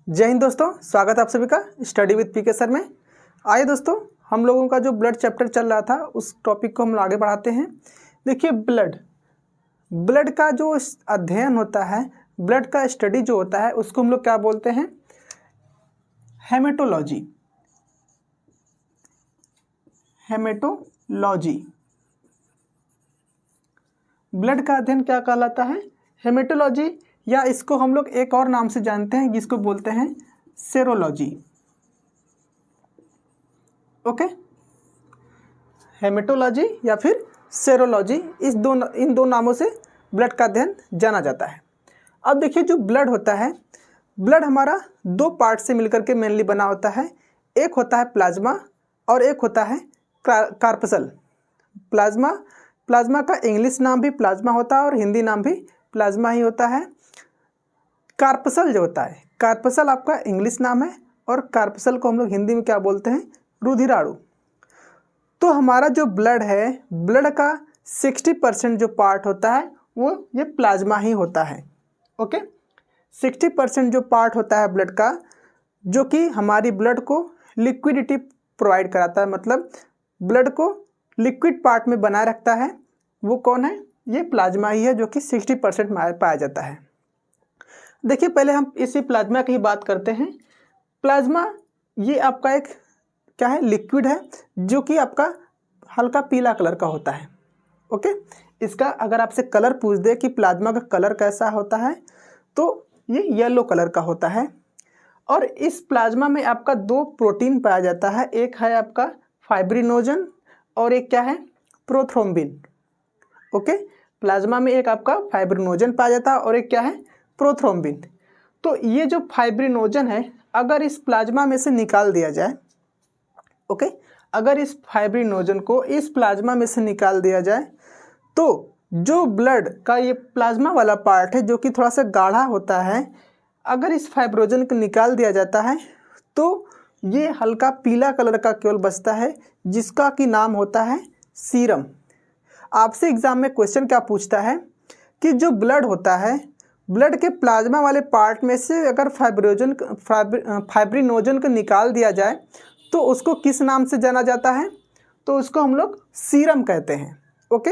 जय हिंद दोस्तों, स्वागत है आप सभी का स्टडी विद पीके सर में। आइए दोस्तों, हम लोगों का जो ब्लड चैप्टर चल रहा था उस टॉपिक को हम आगे बढ़ाते हैं। देखिए, ब्लड का जो अध्ययन होता है, ब्लड का स्टडी जो होता है उसको हम लोग क्या बोलते हैं? हेमेटोलॉजी। ब्लड का अध्ययन क्या कहलाता है? हेमेटोलॉजी, या इसको हम लोग एक और नाम से जानते हैं जिसको बोलते हैं सेरोलॉजी। ओके, हेमेटोलॉजी या फिर सेरोलॉजी, इन दो नामों से ब्लड का अध्ययन जाना जाता है। अब देखिए, जो ब्लड होता है, ब्लड हमारा दो पार्ट से मिलकर के मेनली बना होता है। एक होता है प्लाज्मा और एक होता है कार्पसल। प्लाज्मा का इंग्लिश नाम भी प्लाज्मा होता है और हिंदी नाम भी प्लाज्मा ही होता है। कार्पसल जो होता है, कार्पसल आपका इंग्लिश नाम है और कार्पसल को हम लोग हिंदी में क्या बोलते हैं? रुधिराणु। तो हमारा जो ब्लड है, ब्लड का 60% जो पार्ट होता है वो ये प्लाज्मा ही होता है। ओके, 60% जो पार्ट होता है ब्लड का, जो कि हमारी ब्लड को लिक्विडिटी प्रोवाइड कराता है, मतलब ब्लड को लिक्विड पार्ट में बनाए रखता है, वो कौन है? ये प्लाज्मा ही है, जो कि 60% पाया जाता है। देखिए, पहले हम इसी प्लाज्मा की ही बात करते हैं। प्लाज्मा ये आपका एक क्या है? लिक्विड है, जो कि आपका हल्का पीला कलर का होता है। ओके, इसका अगर आपसे कलर पूछ दे कि प्लाज्मा का कलर कैसा होता है, तो ये येलो कलर का होता है। और इस प्लाज्मा में आपका दो प्रोटीन पाया जाता है, एक है आपका फाइब्रिनोजन और एक क्या है? प्रोथ्रोम्बिन। ओके, प्लाज्मा में एक आपका फाइब्रिनोजन पाया जाता है और एक क्या है? प्रोथ्रोम्बिन। तो ये जो फाइब्रिनोजन है, अगर इस प्लाज्मा में से निकाल दिया जाए, ओके, अगर इस फाइब्रिनोजन को इस प्लाज्मा में से निकाल दिया जाए, तो जो ब्लड का ये प्लाज्मा वाला पार्ट है, जो कि थोड़ा सा गाढ़ा होता है, अगर इस फाइब्रोजन को निकाल दिया जाता है तो ये हल्का पीला कलर का केवल बचता है, जिसका कि नाम होता है सीरम। आपसे एग्जाम में क्वेश्चन क्या पूछता है कि जो ब्लड होता है, ब्लड के प्लाज्मा वाले पार्ट में से अगर फाइब्रिनोजन को निकाल दिया जाए तो उसको किस नाम से जाना जाता है? तो उसको हम लोग सीरम कहते हैं। ओके,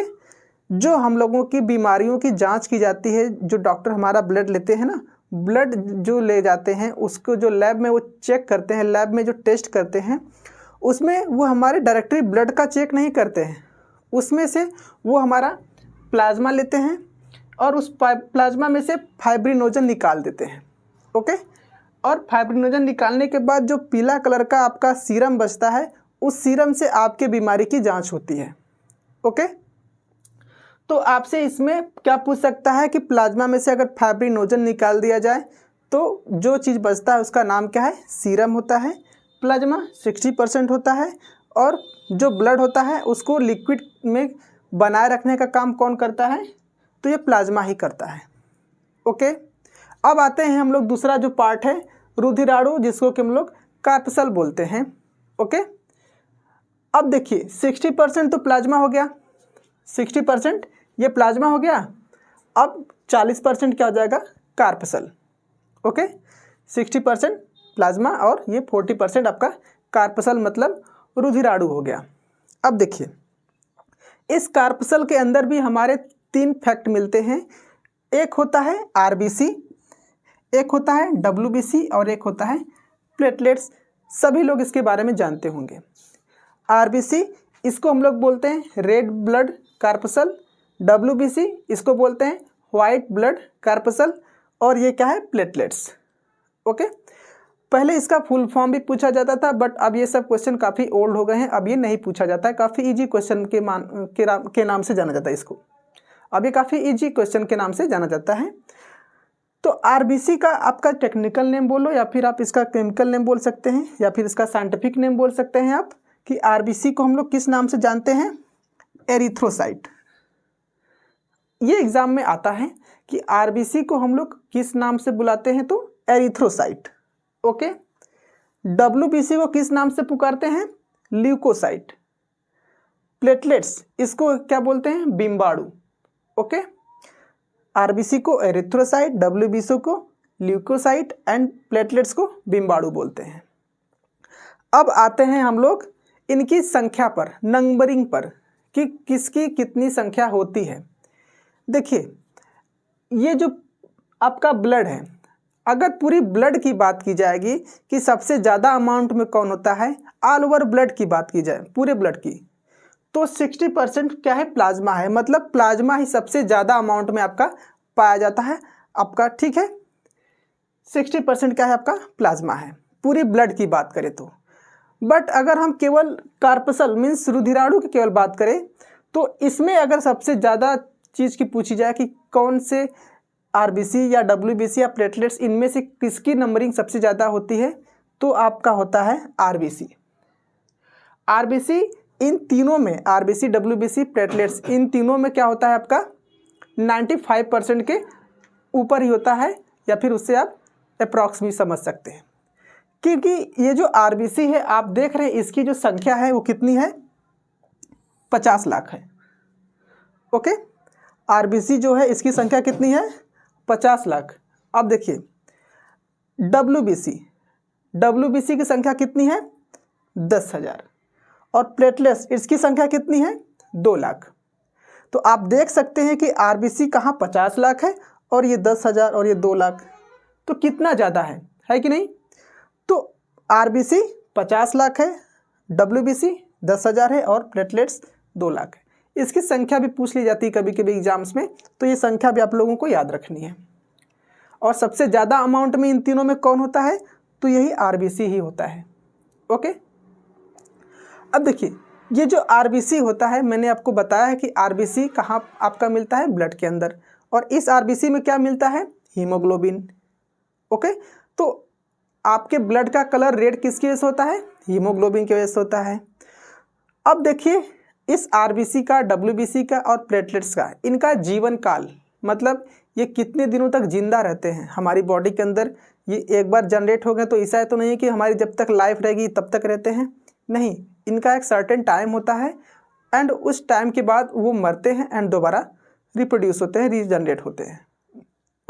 जो हम लोगों की बीमारियों की जांच की जाती है, जो डॉक्टर हमारा ब्लड लेते हैं ना, ब्लड जो ले जाते हैं उसको जो लैब में वो चेक करते हैं, लैब में जो टेस्ट करते हैं, उसमें वो हमारे डायरेक्टली ब्लड का चेक नहीं करते हैं, उसमें से वो हमारा प्लाज्मा लेते हैं और उस प्लाज्मा में से फाइब्रिनोजन निकाल देते हैं। ओके, और फाइब्रिनोजन निकालने के बाद जो पीला कलर का आपका सीरम बचता है, उस सीरम से आपके बीमारी की जांच होती है। ओके, तो आपसे इसमें क्या पूछ सकता है कि प्लाज्मा में से अगर फाइब्रिनोजन निकाल दिया जाए तो जो चीज़ बचता है उसका नाम क्या है? सीरम होता है। प्लाज्मा 60% होता है और जो ब्लड होता है उसको लिक्विड में बनाए रखने का काम कौन करता है? तो ये प्लाज्मा ही करता है। ओके, अब आते हैं हम लोग दूसरा जो पार्ट है, रुधिराणु, जिसको कि हम लोग कार्पसल बोलते हैं। ओके, अब देखिए, 60% तो प्लाज्मा हो गया, 60% ये प्लाज्मा हो गया। अब 40% क्या हो जाएगा? कार्पसल। ओके, 60% प्लाज्मा और ये 40% आपका कार्पसल, मतलब रुधिराणु हो गया। अब देखिए, इस कार्पसल के अंदर भी हमारे 3 फैक्ट मिलते हैं। एक होता है आरबीसी, एक होता है डब्ल्यूबीसी और एक होता है प्लेटलेट्स। सभी लोग इसके बारे में जानते होंगे। आरबीसी, इसको हम लोग बोलते हैं रेड ब्लड कार्पसल। डब्ल्यूबीसी, इसको बोलते हैं वाइट ब्लड कार्पसल। और ये क्या है? प्लेटलेट्स। ओके, पहले इसका फुल फॉर्म भी पूछा जाता था, बट अब ये सब क्वेश्चन काफ़ी ओल्ड हो गए हैं, अब ये नहीं पूछा जाता है। काफ़ी इजी क्वेश्चन के नाम से जाना जाता है इसको। अब ये काफ़ी इजी क्वेश्चन के नाम से जाना जाता है। तो आरबीसी का आपका टेक्निकल नेम बोलो, या फिर आप इसका केमिकल नेम बोल सकते हैं, या फिर इसका साइंटिफिक नेम बोल सकते हैं आप, कि आरबीसी को हम लोग किस नाम से जानते हैं? एरिथ्रोसाइट। ये एग्जाम में आता है कि आरबीसी को हम लोग किस नाम से बुलाते हैं? तो एरिथ्रोसाइट। ओके, डब्ल्यूबीसी को किस नाम से पुकारते हैं? ल्यूकोसाइट। प्लेटलेट्स, इसको क्या बोलते हैं? बिम्बाणु। ओके, आरबीसी को एरिथ्रोसाइट, डब्ल्यूबीसी को ल्यूकोसाइट एंड प्लेटलेट्स को बिम्बाणु बोलते हैं। अब आते हैं हम लोग इनकी संख्या पर, नंबरिंग पर, कि किसकी कितनी संख्या होती है। देखिए, ये जो आपका ब्लड है, अगर पूरी ब्लड की बात की जाएगी कि सबसे ज़्यादा अमाउंट में कौन होता है, ऑल ओवर ब्लड की बात की जाए पूरे ब्लड की, तो 60% क्या है, प्लाज्मा है। मतलब प्लाज्मा ही सबसे ज़्यादा अमाउंट में आपका पाया जाता है आपका, ठीक है। 60% क्या है आपका, प्लाज्मा है पूरी ब्लड की बात करें तो। बट अगर हम केवल कार्पसल मीन्स रुधिराणु की केवल बात करें तो इसमें अगर सबसे ज़्यादा चीज़ की पूछी जाए कि कौन से आरबीसी या डब्ल्यूबीसी या प्लेटलेट्स, इनमें से किसकी नंबरिंग सबसे ज़्यादा होती है, तो आपका होता है आरबीसी। आरबीसी इन तीनों में, आरबीसी, डब्ल्यूबीसी, प्लेटलेट्स, इन तीनों में क्या होता है आपका 95% के ऊपर ही होता है, या फिर उससे आप अप्रॉक्स भी समझ सकते हैं। क्योंकि ये जो आरबीसी है आप देख रहे हैं, इसकी जो संख्या है वो कितनी है, 50 लाख है। ओके, आरबीसी जो है इसकी संख्या कितनी है, 50 लाख। अब देखिए डब्ल्यूबीसी की संख्या कितनी है, 10,000, और प्लेटलेट्स इसकी संख्या कितनी है, 2 लाख। तो आप देख सकते हैं कि आरबीसी कहाँ 50 लाख है और ये 10,000 और ये 2 लाख, तो कितना ज़्यादा है कि नहीं। तो आरबीसी 50 लाख है, डब्ल्यूबीसी 10,000 है और प्लेटलेट्स 2 लाख है। इसकी संख्या भी पूछ ली जाती है कभी कभी एग्जाम्स में, तो ये संख्या भी आप लोगों को याद रखनी है। और सबसे ज़्यादा अमाउंट में इन तीनों में कौन होता है, तो यही आरबीसी ही होता है। ओके, अब देखिए ये जो आरबीसी होता है, मैंने आपको बताया है कि आरबीसी कहाँ आपका मिलता है, ब्लड के अंदर, और इस आरबीसी में क्या मिलता है, हीमोग्लोबिन। ओके, तो आपके ब्लड का कलर रेड किसकी वजह से होता है, हीमोग्लोबिन की वजह से होता है। अब देखिए इस आरबीसी का, डब्ल्यूबीसी का और प्लेटलेट्स का, इनका जीवन काल, मतलब ये कितने दिनों तक जिंदा रहते हैं हमारी बॉडी के अंदर। ये एक बार जनरेट हो गए तो ऐसा है तो नहीं है कि हमारी जब तक लाइफ रहेगी तब तक रहते हैं, नहीं, इनका एक सर्टेन टाइम होता है एंड उस टाइम के बाद वो मरते हैं एंड दोबारा रिप्रोड्यूस होते हैं, रीजनरेट होते हैं।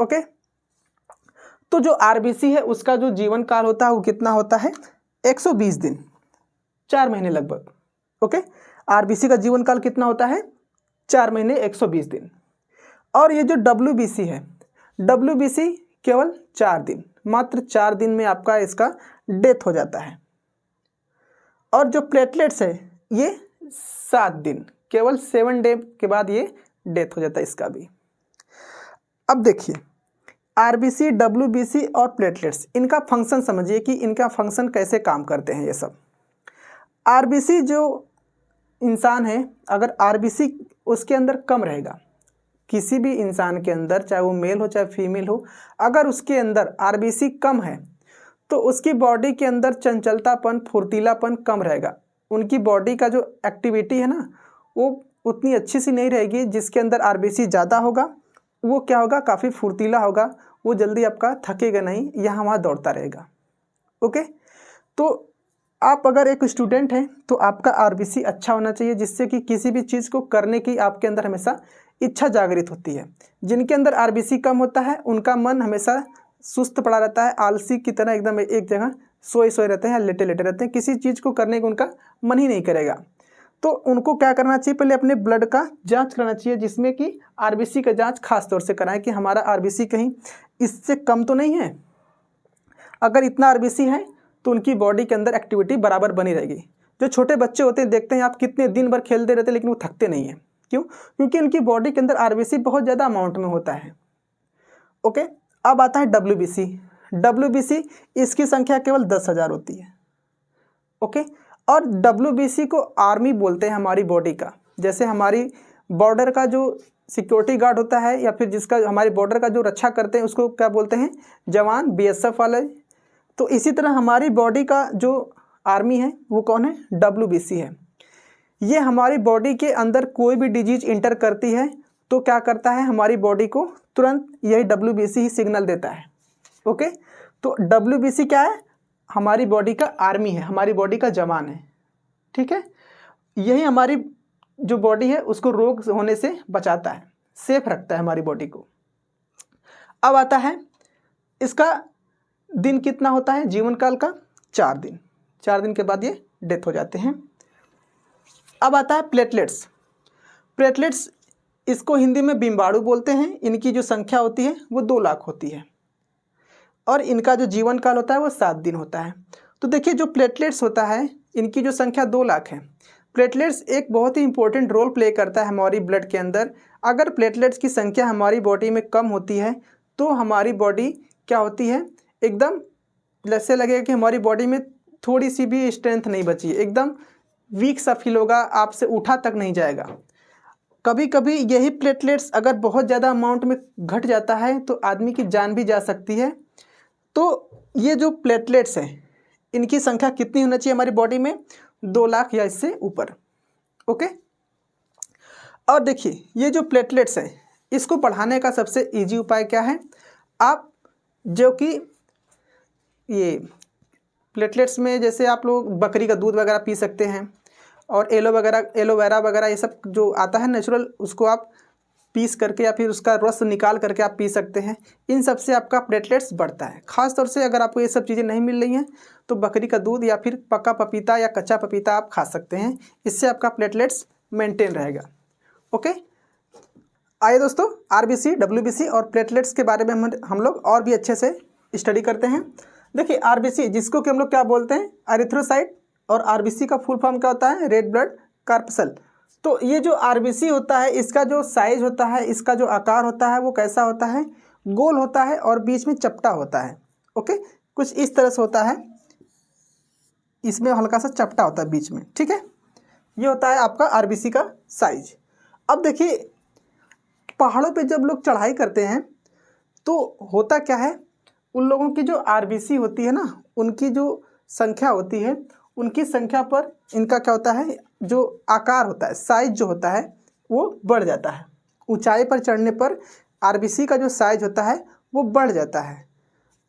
ओके, तो जो आरबीसी है उसका जो जीवन काल होता है वो कितना होता है, 120 दिन, 4 महीने लगभग। ओके, आरबीसी का जीवन काल कितना होता है, 4 महीने 120 दिन। और ये जो डब्ल्यूबीसी है, डब्ल्यूबीसी केवल 4 दिन, मात्र 4 दिन में आपका इसका डेथ हो जाता है। और जो प्लेटलेट्स है ये 7 दिन, केवल 7 डे के बाद ये डेथ हो जाता है इसका भी। अब देखिए आरबीसी, डब्ल्यूबीसी और प्लेटलेट्स, इनका फंक्शन समझिए कि इनका फंक्शन कैसे काम करते हैं ये सब। आरबीसी जो इंसान है, अगर आरबीसी उसके अंदर कम रहेगा, किसी भी इंसान के अंदर, चाहे वो मेल हो चाहे फीमेल हो, अगर उसके अंदर आरबीसी कम है तो उसकी बॉडी के अंदर चंचलतापन, फुर्तीलापन कम रहेगा। उनकी बॉडी का जो एक्टिविटी है ना वो उतनी अच्छी सी नहीं रहेगी। जिसके अंदर आरबीसी ज़्यादा होगा वो क्या होगा, काफ़ी फुर्तीला होगा, वो जल्दी आपका थकेगा नहीं, यहाँ वहाँ दौड़ता रहेगा। ओके, तो आप अगर एक स्टूडेंट हैं तो आपका आरबीसी अच्छा होना चाहिए, जिससे कि किसी भी चीज़ को करने की आपके अंदर हमेशा इच्छा जागृत होती है। जिनके अंदर आरबीसी कम होता है उनका मन हमेशा सुस्त पड़ा रहता है, आलसी की तरह एकदम एक जगह सोए रहते हैं या लेटे रहते हैं, किसी चीज़ को करने का उनका मन ही नहीं करेगा। तो उनको क्या करना चाहिए, पहले अपने ब्लड का जांच करना चाहिए, जिसमें कि आरबीसी का जांच खास तौर से कराएं कि हमारा आरबीसी कहीं इससे कम तो नहीं है। अगर इतना आरबीसी है तो उनकी बॉडी के अंदर एक्टिविटी बराबर बनी रहेगी। जो छोटे बच्चे होते हैं देखते हैं आप, कितने दिन भर खेलते रहते हैं लेकिन वो थकते नहीं हैं। क्यों? क्योंकि उनकी बॉडी के अंदर आरबीसी बहुत ज़्यादा अमाउंट में होता है। ओके, अब आता है डब्ल्यूबीसी। डब्ल्यूबीसी इसकी संख्या केवल 10,000 होती है। ओके, और डब्ल्यूबीसी को आर्मी बोलते हैं हमारी बॉडी का। जैसे हमारी बॉर्डर का जो सिक्योरिटी गार्ड होता है या फिर जिसका हमारे बॉर्डर का जो रक्षा करते हैं उसको क्या बोलते हैं, जवान, बीएसएफ वाले। तो इसी तरह हमारी बॉडी का जो आर्मी है वो कौन है, डब्ल्यूबीसी है। ये हमारी बॉडी के अंदर कोई भी डिजीज इंटर करती है तो क्या करता है, हमारी बॉडी को तुरंत यही डब्ल्यूबीसी ही सिग्नल देता है। ओके, तो डब्ल्यूबीसी क्या है, हमारी बॉडी का आर्मी है, हमारी बॉडी का जवान है। ठीक है, यही हमारी जो बॉडी है उसको रोग होने से बचाता है, सेफ रखता है हमारी बॉडी को। अब आता है इसका दिन कितना होता है जीवन काल का? 4 दिन। 4 दिन के बाद ये डेथ हो जाते हैं। अब आता है प्लेटलेट्स। प्लेटलेट्स इसको हिंदी में बिम्बाणु बोलते हैं। इनकी जो संख्या होती है वो 2 लाख होती है और इनका जो जीवन काल होता है वो 7 दिन होता है। तो देखिए जो प्लेटलेट्स होता है इनकी जो संख्या 2 लाख है। प्लेटलेट्स एक बहुत ही इंपॉर्टेंट रोल प्ले करता है हमारी ब्लड के अंदर। अगर प्लेटलेट्स की संख्या हमारी बॉडी में कम होती है तो हमारी बॉडी क्या होती है, एकदम जैसे लगेगा कि हमारी बॉडी में थोड़ी सी भी स्ट्रेंथ नहीं बची है, एकदम वीक सा फील होगा, आपसे उठा तक नहीं जाएगा। कभी कभी यही प्लेटलेट्स अगर बहुत ज़्यादा अमाउंट में घट जाता है तो आदमी की जान भी जा सकती है। तो ये जो प्लेटलेट्स हैं इनकी संख्या कितनी होना चाहिए हमारी बॉडी में? 2 लाख या इससे ऊपर। ओके। और देखिए ये जो प्लेटलेट्स हैं इसको बढ़ाने का सबसे इजी उपाय क्या है? आप जो कि ये प्लेटलेट्स में जैसे आप लोग बकरी का दूध वगैरह पी सकते हैं और एलोवेरा वगैरह ये सब जो आता है नेचुरल, उसको आप पीस करके या फिर उसका रस निकाल करके आप पी सकते हैं। इन सब से आपका प्लेटलेट्स बढ़ता है। ख़ास तौर से अगर आपको ये सब चीज़ें नहीं मिल रही हैं तो बकरी का दूध या फिर पका पपीता या कच्चा पपीता आप खा सकते हैं। इससे आपका प्लेटलेट्स मेंटेन रहेगा। ओके। आइए दोस्तों आरबीसी, डब्ल्यूबीसी और प्लेटलेट्स के बारे में हम लोग और भी अच्छे से स्टडी करते हैं। देखिए आरबीसी जिसको कि हम लोग क्या बोलते हैं, एरिथ्रोसाइट, और आरबीसी का फुल फॉर्म क्या होता है? Red blood corpuscle. तो ये जो आरबीसी होता है इसका जो साइज होता है, इसका जो आकार होता है वो कैसा होता है? गोल होता है और बीच में चपटा होता है। ओके, कुछ इस तरह से होता है, इसमें हल्का सा चपटा होता है बीच में। ठीक है, ये होता है आपका आरबीसी का साइज। अब देखिए पहाड़ों पे जब लोग चढ़ाई करते हैं तो होता क्या है, उन लोगों की जो आरबीसी होती है ना, उनकी जो संख्या होती है, उनकी संख्या पर इनका क्या होता है, जो आकार होता है, साइज जो होता है वो बढ़ जाता है। ऊंचाई पर चढ़ने पर आरबीसी का जो साइज होता है वो बढ़ जाता है।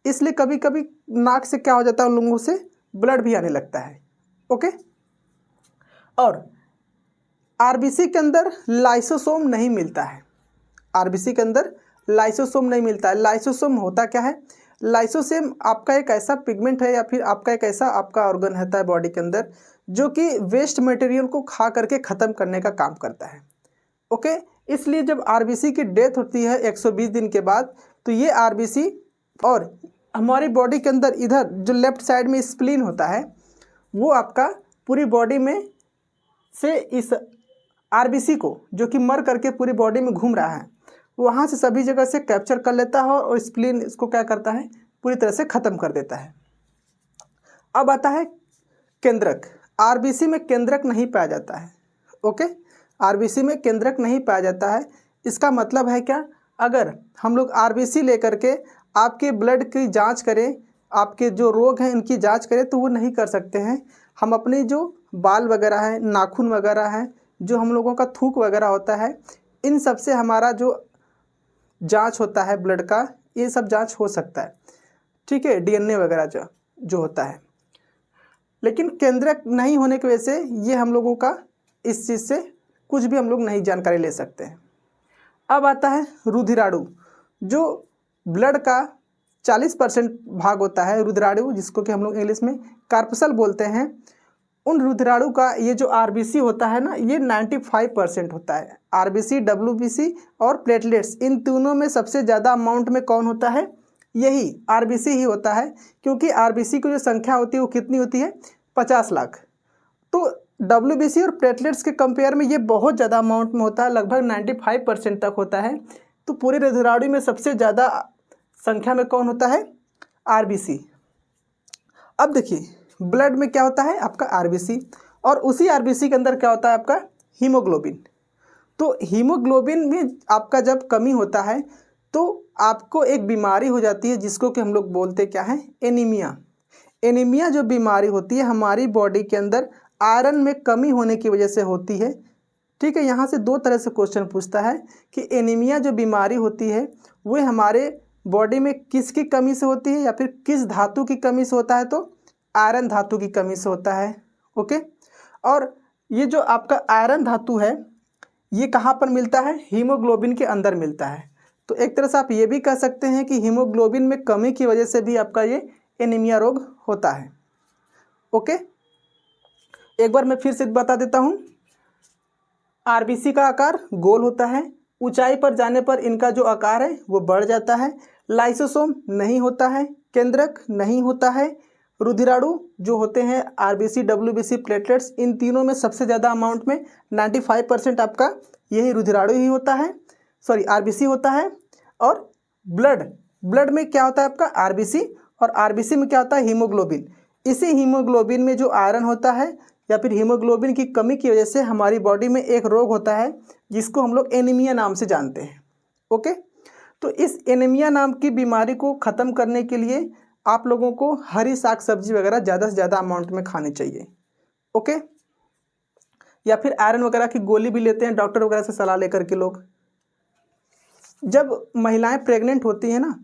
इसलिए कभी कभी नाक से क्या हो जाता है, उन लोगों से ब्लड भी आने लगता है। ओके। और आरबीसी के अंदर लाइसोसोम नहीं मिलता है। आरबीसी के अंदर लाइसोसोम नहीं मिलता है। लाइसोसोम होता क्या है? लाइसोसोम आपका एक ऐसा पिगमेंट है या फिर आपका एक ऐसा आपका ऑर्गन होता है बॉडी के अंदर जो कि वेस्ट मटेरियल को खा करके ख़त्म करने का काम करता है। ओके। इसलिए जब आरबीसी की डेथ होती है 120 दिन के बाद, तो ये आरबीसी और हमारी बॉडी के अंदर इधर जो लेफ्ट साइड में स्प्लीन होता है वो आपका पूरी बॉडी में से इस आरबीसी को, जो कि मर करके पूरी बॉडी में घूम रहा है, वहाँ से सभी जगह से कैप्चर कर लेता है और स्प्लीन इसको क्या करता है, पूरी तरह से ख़त्म कर देता है। अब आता है केंद्रक। आरबीसी में केंद्रक नहीं पाया जाता है। ओके, आरबीसी में केंद्रक नहीं पाया जाता है। इसका मतलब है क्या? अगर हम लोग आरबीसी लेकर के आपके ब्लड की जांच करें, आपके जो रोग हैं इनकी जांच करें, तो वो नहीं कर सकते हैं। हम अपने जो बाल वगैरह हैं, नाखून वगैरह हैं, जो हम लोगों का थूक वगैरह होता है, इन सब से हमारा जो जांच होता है ब्लड का, ये सब जांच हो सकता है। ठीक है, डीएनए वगैरह जो होता है। लेकिन केंद्रक नहीं होने की वजह से ये हम लोगों का इस चीज़ से कुछ भी हम लोग नहीं जानकारी ले सकते हैं। अब आता है रुधिराणु, जो ब्लड का 40% भाग होता है रुधिराणु, जिसको कि हम लोग इंग्लिश में कार्पसल बोलते हैं। उन रुधिराणु का ये जो आरबीसी होता है ना, ये 95% होता है। आरबीसी, डब्ल्यूबीसी और प्लेटलेट्स, इन तीनों में सबसे ज़्यादा अमाउंट में कौन होता है? यही आरबीसी ही होता है, क्योंकि आरबीसी की जो संख्या होती है वो कितनी होती है? 50 लाख। तो डब्ल्यूबीसी और प्लेटलेट्स के कंपेयर में ये बहुत ज़्यादा अमाउंट में होता है, लगभग 95% तक होता है। तो पूरे रुधिराणु में सबसे ज़्यादा संख्या में कौन होता है? आरबीसी। अब देखिए ब्लड में क्या होता है? आपका आरबीसी, और उसी आरबीसी के अंदर क्या होता है? आपका हीमोग्लोबिन। तो हीमोग्लोबिन में आपका जब कमी होता है तो आपको एक बीमारी हो जाती है जिसको कि हम लोग बोलते क्या है? एनीमिया। एनीमिया जो बीमारी होती है हमारी बॉडी के अंदर आयरन में कमी होने की वजह से होती है। ठीक है, यहाँ से 2 तरह से क्वेश्चन पूछता है कि एनीमिया जो बीमारी होती है वो हमारे बॉडी में किसकी कमी से होती है या फिर किस धातु की कमी से होता है? तो आयरन धातु की कमी से होता है। ओके। और ये जो आपका आयरन धातु है ये कहाँ पर मिलता है? हीमोग्लोबिन के अंदर मिलता है। तो एक तरह से आप ये भी कह सकते हैं कि हीमोग्लोबिन में कमी की वजह से भी आपका ये एनीमिया रोग होता है। ओके, एक बार मैं फिर से बता देता हूँ। आरबीसी का आकार गोल होता है, ऊंचाई पर जाने पर इनका जो आकार है वो बढ़ जाता है, लाइसोसोम नहीं होता है, केंद्रक नहीं होता है, रुधिराणु जो होते हैं आरबीसी, डब्ल्यूबीसी, प्लेटलेट्स, इन तीनों में सबसे ज़्यादा अमाउंट में 95% आपका यही रुधिराणु ही होता है, सॉरी आरबीसी होता है। और ब्लड में क्या होता है आपका आरबीसी, और आरबीसी में क्या होता है हीमोग्लोबिन। इसी हीमोग्लोबिन में जो आयरन होता है या फिर हीमोग्लोबिन की कमी की वजह से हमारी बॉडी में एक रोग होता है जिसको हम लोग एनीमिया नाम से जानते हैं। ओके, तो इस एनीमिया नाम की बीमारी को ख़त्म करने के लिए आप लोगों को हरी साग सब्जी वगैरह ज़्यादा से ज़्यादा अमाउंट में खानी चाहिए। ओके, या फिर आयरन वगैरह की गोली भी लेते हैं डॉक्टर वगैरह से सलाह लेकर के लोग। जब महिलाएं प्रेग्नेंट होती हैं ना,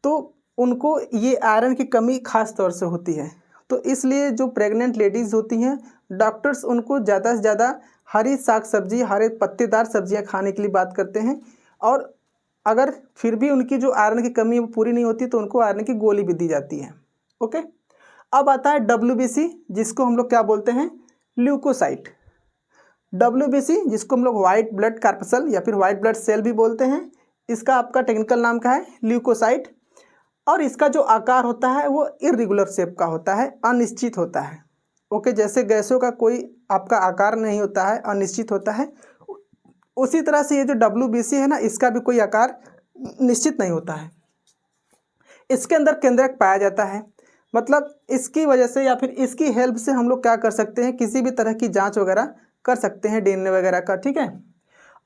तो उनको ये आयरन की कमी खास तौर से होती है, तो इसलिए जो प्रेग्नेंट लेडीज़ होती हैं डॉक्टर्स उनको ज़्यादा से ज़्यादा हरी साग सब्जी, हरे पत्तेदार सब्जियां खाने के लिए बात करते हैं। और अगर फिर भी उनकी जो आयरन की कमी वो पूरी नहीं होती तो उनको आयरन की गोली भी दी जाती है। ओके, अब आता है डब्ल्यूबीसी, जिसको हम लोग क्या बोलते हैं ल्यूकोसाइट। डब्ल्यूबीसी जिसको हम लोग वाइट ब्लड कार्पसल या फिर वाइट ब्लड सेल भी बोलते हैं, इसका आपका टेक्निकल नाम क्या है ल्यूकोसाइट। और इसका जो आकार होता है वो इर्रेगुलर शेप का होता है, अनिश्चित होता है। ओके, जैसे गैसों का कोई आपका आकार नहीं होता है, अनिश्चित होता है, उसी तरह से ये जो डब्ल्यूबीसी है ना, इसका भी कोई आकार निश्चित नहीं होता है। इसके अंदर केंद्रक पाया जाता है, मतलब इसकी वजह से या फिर इसकी हेल्प से हम लोग क्या कर सकते हैं, किसी भी तरह की जांच वगैरह कर सकते हैं डीएनए वगैरह का। ठीक है,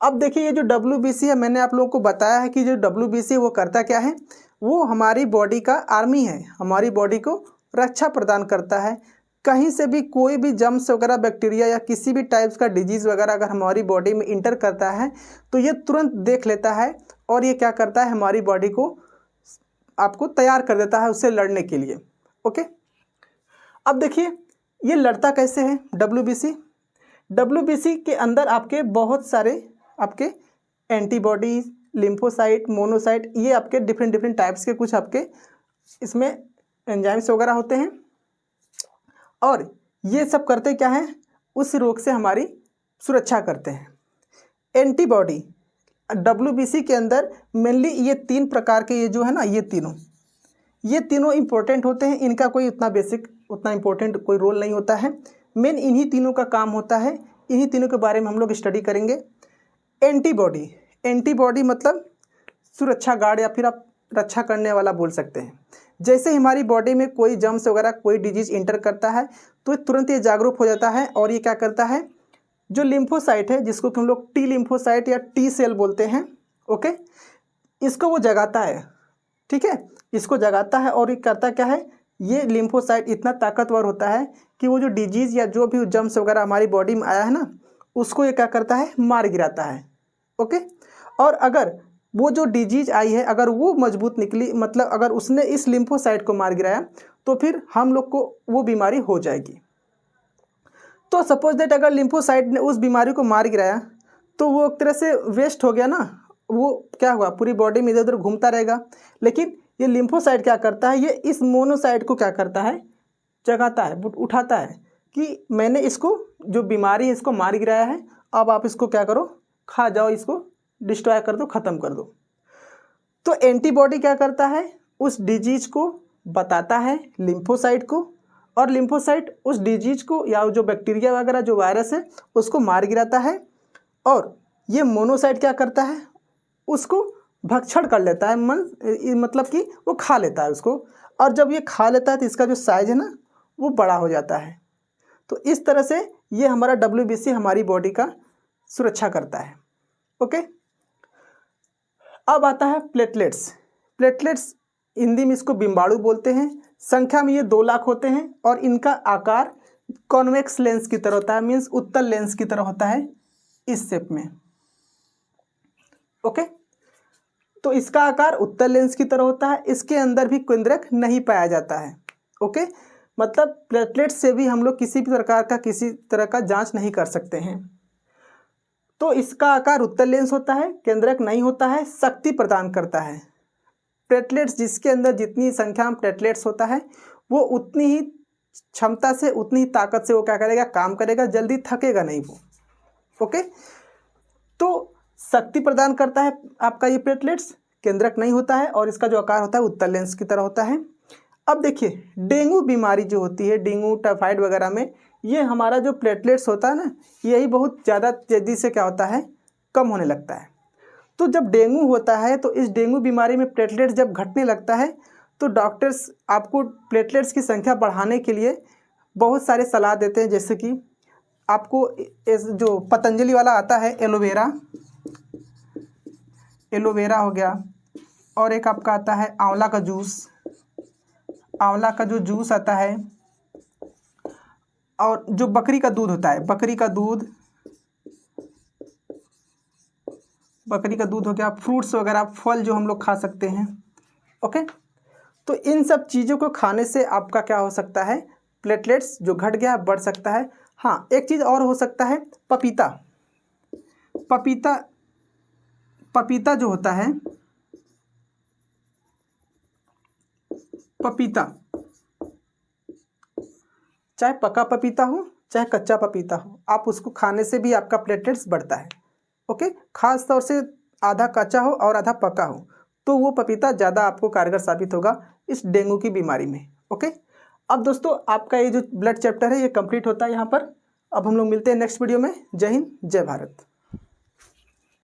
अब देखिए ये जो डब्ल्यूबीसी है, मैंने आप लोगों को बताया है कि जो डब्ल्यूबीसी वो करता क्या है, वो हमारी बॉडी का आर्मी है, हमारी बॉडी को रक्षा प्रदान करता है। कहीं से भी कोई भी जम्स वगैरह, बैक्टीरिया या किसी भी टाइप्स का डिजीज़ वगैरह अगर हमारी बॉडी में इंटर करता है तो ये तुरंत देख लेता है और ये क्या करता है, हमारी बॉडी को आपको तैयार कर देता है उससे लड़ने के लिए। ओके, अब देखिए ये लड़ता कैसे है डब्ल्यूबीसी। डब्ल्यूबीसी के अंदर आपके बहुत सारे आपके एंटीबॉडीज, लिम्फोसाइट, मोनोसाइट, ये आपके डिफरेंट टाइप्स के कुछ आपके इसमें एंजाइम्स वगैरह होते हैं। और ये सब करते क्या हैं, उस रोग से हमारी सुरक्षा करते हैं। एंटीबॉडी डब्ल्यूबीसी के अंदर मेनली ये 3 प्रकार के, ये जो है ना ये तीनों इंपॉर्टेंट होते हैं। इनका कोई उतना इंपॉर्टेंट कोई रोल नहीं होता है। मेन इन्हीं तीनों का काम होता है, इन्हीं तीनों के बारे में हम लोग स्टडी करेंगे। एंटीबॉडी मतलब सुरक्षा गार्ड या फिर आप रक्षा करने वाला बोल सकते हैं। जैसे हमारी बॉडी में कोई जम्स वगैरह, कोई डिजीज इंटर करता है तो तुरंत ये जागरूक हो जाता है और ये क्या करता है, जो लिम्फोसाइट है जिसको हम लोग टी लिम्फोसाइट या टी सेल बोलते हैं, ओके, इसको वो जगाता है। ठीक है, इसको जगाता है और ये करता क्या है, ये लिम्फोसाइट इतना ताकतवर होता है कि वो जो डिजीज़ या जो भी जम्स वगैरह हमारी बॉडी में आया है ना, उसको ये क्या करता है, मार गिराता है। ओके, और अगर वो जो डिजीज आई है अगर वो मजबूत निकली, मतलब अगर उसने इस लिम्फोसाइट को मार गिराया तो फिर हम लोग को वो बीमारी हो जाएगी। तो सपोज दैट अगर लिम्फोसाइट ने उस बीमारी को मार गिराया तो वो एक तरह से वेस्ट हो गया ना, वो क्या हुआ, पूरी बॉडी में इधर उधर घूमता रहेगा। लेकिन ये लिम्फोसाइट क्या करता है, ये इस मोनोसाइट को क्या करता है, जगाता है, उठाता है कि मैंने इसको, जो बीमारी है इसको मार गिराया है, अब आप इसको क्या करो, खा जाओ, इसको डिस्ट्रॉय कर दो, ख़त्म कर दो। तो एंटीबॉडी क्या करता है, उस डिजीज को बताता है लिम्फोसाइट को, और लिम्फोसाइट उस डिजीज को या जो बैक्टीरिया वगैरह जो वायरस है उसको मार गिराता है। और ये मोनोसाइट क्या करता है, उसको भक्षण कर लेता है, मतलब कि वो खा लेता है उसको। और जब ये खा लेता है तो इसका जो साइज है ना वो बड़ा हो जाता है। तो इस तरह से ये हमारा डब्ल्यूबीसी हमारी बॉडी का सुरक्षा करता है। ओके, अब आता है प्लेटलेट्स हिंदी में इसको बिम्बाणु बोलते हैं। संख्या में ये 2 लाख होते हैं और इनका आकार कॉन्वेक्स लेंस की तरह होता है, मीन्स उत्तल लेंस की तरह होता है, इस शेप में। ओके, तो इसका आकार उत्तल लेंस की तरह होता है, इसके अंदर भी केंद्रक नहीं पाया जाता है। ओके, मतलब प्लेटलेट्स से भी हम लोग किसी भी प्रकार का किसी तरह का जांच नहीं कर सकते हैं। तो इसका आकार उत्तल लेंस होता है, केंद्रक नहीं होता है, शक्ति प्रदान करता है। प्लेटलेट्स, जिसके अंदर जितनी संख्या में प्लेटलेट्स होता है वो उतनी ही क्षमता से, उतनी ही ताकत से वो क्या करेगा, काम करेगा, जल्दी थकेगा नहीं वो। ओके, तो शक्ति प्रदान करता है आपका ये प्लेटलेट्स, केंद्रक नहीं होता है और इसका जो आकार होता है उत्तल लेंस की तरह होता है। अब देखिए डेंगू बीमारी जो होती है, डेंगू टाइफाइड वगैरह में, ये हमारा जो प्लेटलेट्स होता है ना, यही बहुत ज़्यादा तेज़ी से क्या होता है, कम होने लगता है। तो जब डेंगू होता है तो इस डेंगू बीमारी में प्लेटलेट्स जब घटने लगता है तो डॉक्टर्स आपको प्लेटलेट्स की संख्या बढ़ाने के लिए बहुत सारे सलाह देते हैं। जैसे कि आपको इस जो पतंजलि वाला आता है एलोवेरा हो गया, और एक आपका आता है आंवला का जूस, आंवला का जो जूस आता है, और जो बकरी का दूध होता है, बकरी का दूध हो गया, फ्रूट्स वगैरह, फल जो हम लोग खा सकते हैं। ओके, तो इन सब चीज़ों को खाने से आपका क्या हो सकता है, प्लेटलेट्स जो घट गया बढ़ सकता है। हाँ, एक चीज़ और हो सकता है, पपीता जो होता है, पपीता चाहे पका पपीता हो चाहे कच्चा पपीता हो, आप उसको खाने से भी आपका प्लेटलेट्स बढ़ता है। ओके, खास तौर से आधा कच्चा हो और आधा पका हो तो वो पपीता ज़्यादा आपको कारगर साबित होगा इस डेंगू की बीमारी में। ओके, अब दोस्तों आपका ये जो ब्लड चैप्टर है ये कंप्लीट होता है यहाँ पर। अब हम लोग मिलते हैं नेक्स्ट वीडियो में। जय हिंद, जय भारत।